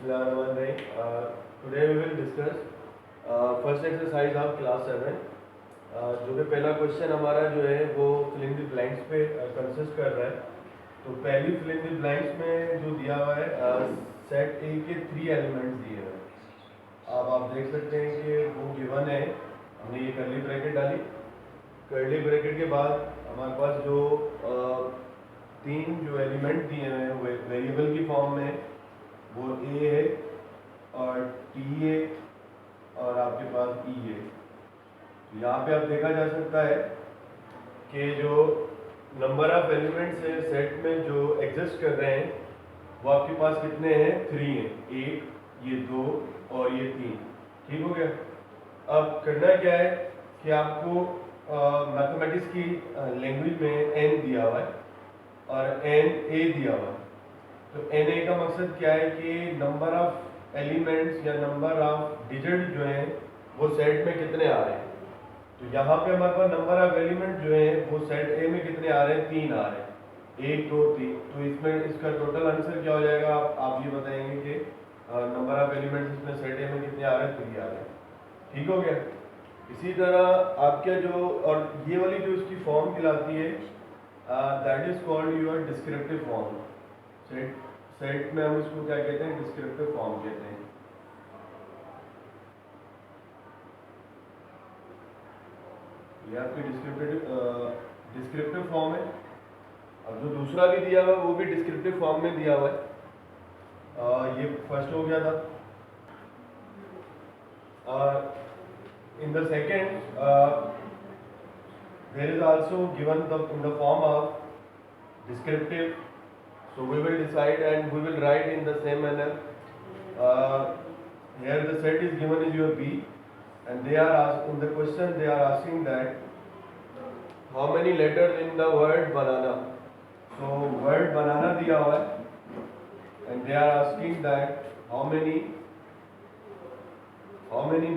Bismillahirrahmanirrahim. Today we will discuss first exercise of class 7. जो कि पहला क्वेश्चन हमारा जो है वो फिल इन द ब्लैंक्स पे कंसिस्ट कर रहा है। तो पहली फिल इन द ब्लैंक्स में जो दिया हुआ है सेट ए के 3 एलिमेंट्स दिए हुए हैं। अब आप देख सकते हैं कि वो गिवन है, हमने ये कर्ली ब्रैकेट डाली। कर्ली ब्रैकेट के बाद हमारे पास जो तीन जो एलिमेंट दिए हुए हैं वेरिएबल की फॉर्म में, वो ए है और टी है और आपके पास ई है। यहाँ पे आप देखा जा सकता है कि जो नंबर ऑफ एलिमेंट्स है सेट में जो एग्जिस्ट कर रहे हैं वो आपके पास कितने हैं? 3 हैं। एक, ये 2 और ये 3। ठीक हो गया। अब करना क्या है कि आपको मैथमेटिक्स की लैंग्वेज में एन दिया हुआ है और एन ए दिया हुआ है। तो एन ए का मकसद क्या है कि नंबर ऑफ एलिमेंट्स या नंबर ऑफ डिजिट जो हैं वो सेट में कितने आ रहे हैं। तो यहाँ पे हमारे पास नंबर ऑफ एलिमेंट जो है वो सेट ए में कितने आ रहे हैं? 3 आ रहे हैं। 1 2 3। तो इसमें इसका टोटल आंसर क्या हो जाएगा? आप ये बताएंगे कि नंबर ऑफ एलिमेंट्स इसमें सेट ए में कितने आ रहे हैं? 3 आ रहे हैं। ठीक हो गया। इसी तरह आपके जो और ये वाली जो इसकी फॉर्म कहलाती है that is called your descriptive form. Set में हम इसको क्या कहते हैं? डिस्क्रिप्टिव फॉर्म कहते हैं। ये आपकी डिस्क्रिप्टिव फॉर्म है। अब जो दूसरा भी दिया हुआ है वो भी डिस्क्रिप्टिव फॉर्म में दिया हुआ है। ये फर्स्ट हो गया था। In the second there is also given in the form of descriptive. So we will decide and we will write in the same manner. Here the set is given is your B, and they are in the question they are asking that how many letters in the word banana. So word banana दिया हुआ है and they are asking that how many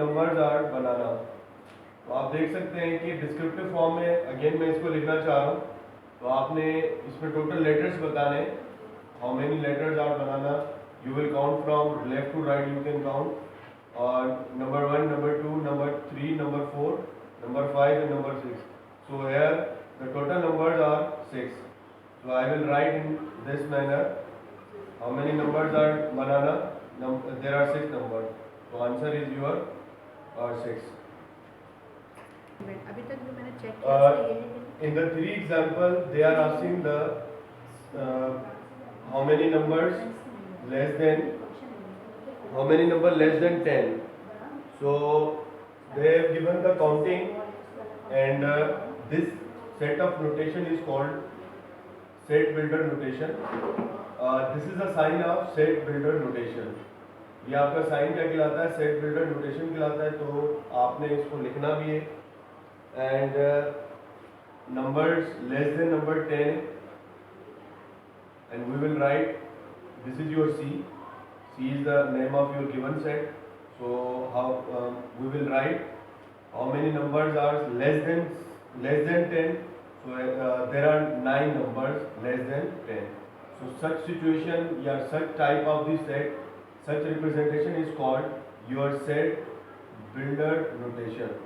numbers are banana. तो आप देख सकते हैं कि descriptive form में अगेन मैं इसको लिखना चाह रहा हूँ। तो आपने इसमें टोटल लेटर्स बताने, how many letters are banana. You will count from left to right, you can count number 1, number 2, number 3, number 4, number 5 and number 6. So here the total numbers are 6. So I will write in this manner how many numbers are banana. There are 6 numbers. So answer is your 6. अभी तक जो मैंने check किया ये है कि In the 3 example they are asking the how many numbers less than 10. So they have given the counting and this set of notation is called set builder notation. This is a sign of set builder notation. ये आपका sign क्या कहलाता है? Set builder notation कहलाता है। तो आपने इसको लिखना भी है and numbers less than number 10 and we will write this is your C. C is the name of your given set. So how we will write how many numbers are less than 10. So there are 9 numbers less than 10. So such situation or such type of the set, such representation is called your set builder notation.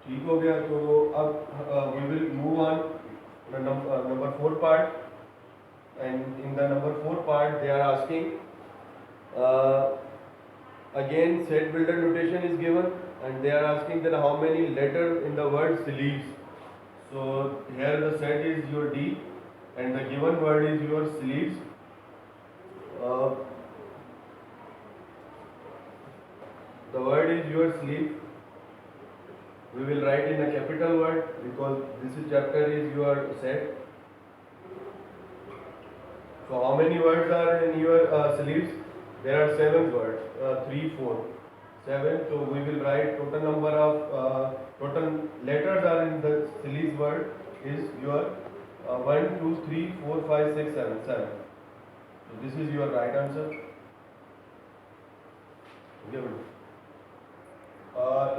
ठीक हो गया। तो अब we will move on number 4 part and in the number 4 part they are asking again set builder notation is given and they are asking that how many letters in the word sleeves. So here the set is your D and the given word is your sleeves. The word is your sleeve. We will write in a capital word because this chapter is your set. So how many words are in your sleeves? There are 7 words. 3, 4, 7. So we will write total number of total letters are in the sleeves word is your 1, 2, 3, 4, 5, 6, 7. 7. So this is your right answer. Okay.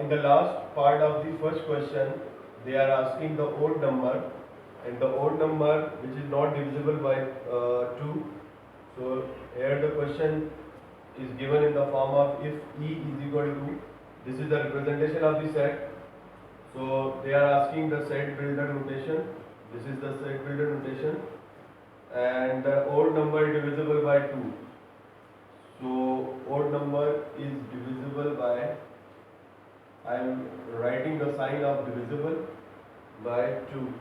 In the last part of the first question, they are asking the odd number and the odd number which is not divisible by 2. So here the question is given in the form of if E is equal to, this is the representation of the set. So they are asking the set builder notation. This is the set builder notation, and the odd number is divisible by 2. So odd number is divisible by, I am writing the sign of divisible by 2.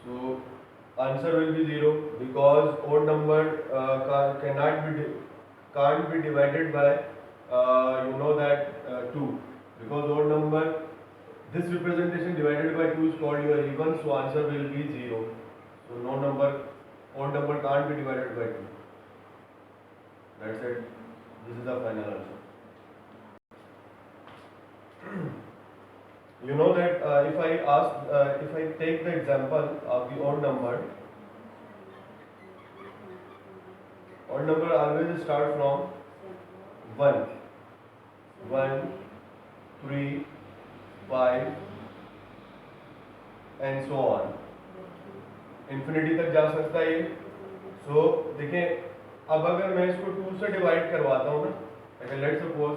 So answer will be 0 because odd number can't be divided by 2, because odd number, this representation divided by 2 is called your even, so answer will be 0. So no number, odd number can't be divided by 2. That's it. This is the final answer. You know that if I take the example of the odd number always start from 1, 3, 5 and so on, infinity तक जा सकता है ये. सो देखें, अब अगर मैं इसको 2 से डिवाइड करवाता हूँ ना, अगर लेट सपोज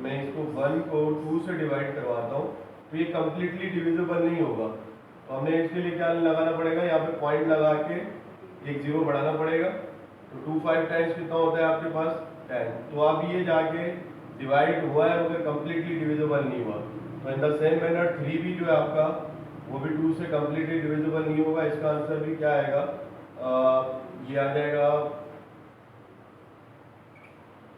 मैं इसको 1 को 2 से डिवाइड करवाता हूँ, तो ये कम्प्लीटली डिविजिबल नहीं होगा. तो हमने इसके लिए क्या लगाना पड़ेगा, यहाँ पे पॉइंट लगा के एक 0 बढ़ाना पड़ेगा. तो 2 5 टाइम्स कितना होता है आपके पास 10. तो अब ये जाके डिवाइड हुआ है मगर कम्प्लीटली डिविजिबल नहीं हुआ. तो इन द सेम मैनर 3 भी जो है आपका, वो भी 2 से कम्प्लीटली डिविजिबल नहीं होगा. इसका आंसर भी क्या आएगा, ये आ जाएगा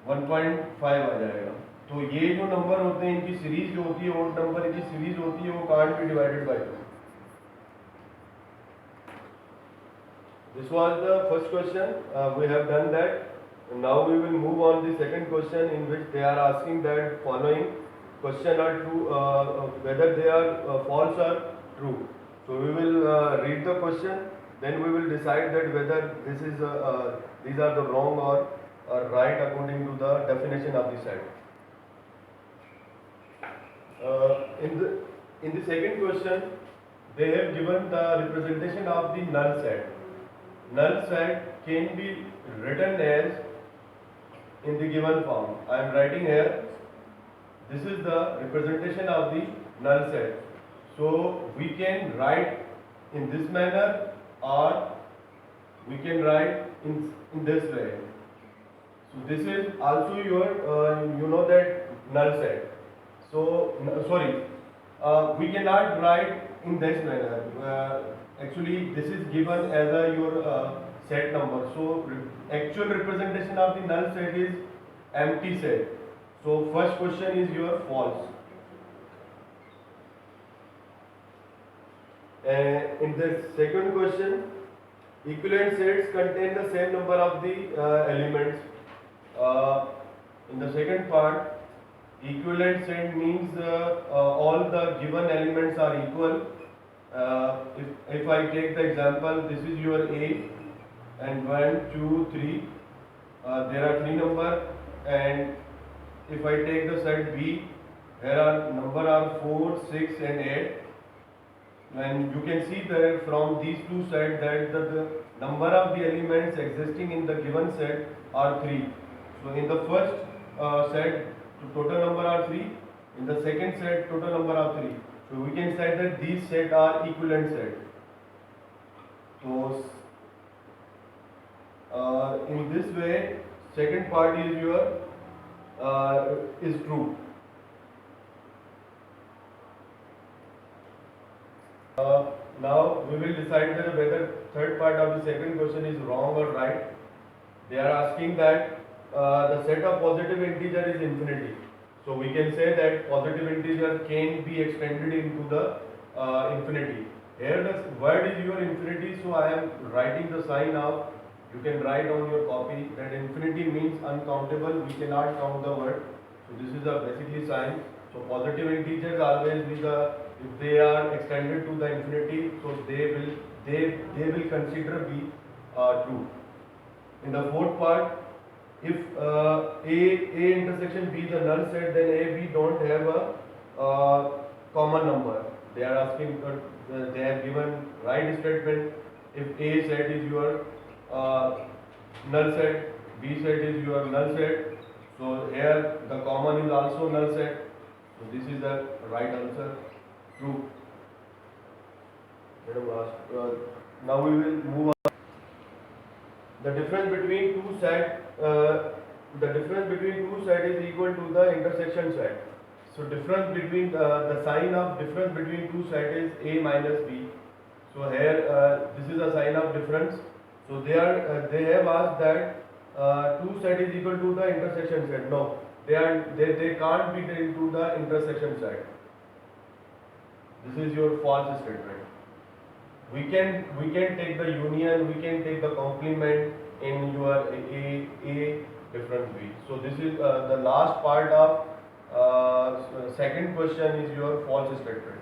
1.5 आ जाएगा. तो ये जो नंबर होते हैं इनकी सीरीज जो होती है, ओड नंबर की सीरीज होती है, वो can't be divided by 2. This was the first question. We have done that. Now we will move on the second question, in which they are asking that following question are true, whether they are false or true. So we will read the question, then we will decide that whether this is these are the wrong or right according to the definition of the set. In the second question, they have given the representation of the null set. Null set can be written as in the given form. I am writing here. This is the representation of the null set. So we can write in this manner, or we can write in this way. So this is also your that null set. So sorry, we cannot write in this manner. Actually this is given as your set number. So actual representation of the null set is empty set. So first question is your false. In the second question, equivalent sets contain the same number of the elements. In the second part, equivalent set means all the given elements are equal. If I take the example, this is your A, and 1 2 3, there are 3 number, and if I take the set B, here are number are 4 6 and 8, and you can see that from these two sets that the number of the elements existing in the given set are 3. So in the first set total number are 3, in the second set total number are 3. So we can say that these set are equivalent set. So in this way, second part is your is true. Now we will decide that whether third part of the second question is wrong or right. They are asking that the set of positive integer is infinity. So we can say that positive integer can be extended into the infinity. Here the word is your infinity, so I am writing the sign of, you can write on your copy that infinity means uncountable, we cannot count the word. So this is a basically sign. So positive integers always be the, if they are extended to the infinity, so they will consider be true. In the fourth part, if A intersection B the null set, then A B don't have a common number. they are asking, they have given right statement. If A set is your null set, B set is your null set, so here the common is also null set. So this is the right answer, true. Now we will move on. The difference between two set, is equal to the intersection set. So difference between the sign of difference between two set is A minus B. So here this is a sign of difference. So they have asked that two set is equal to the intersection set. No, they can't be into the intersection set. This is your false statement. We can take the union, we can take the complement in your A different B. So this is the last part of second question is your false statement.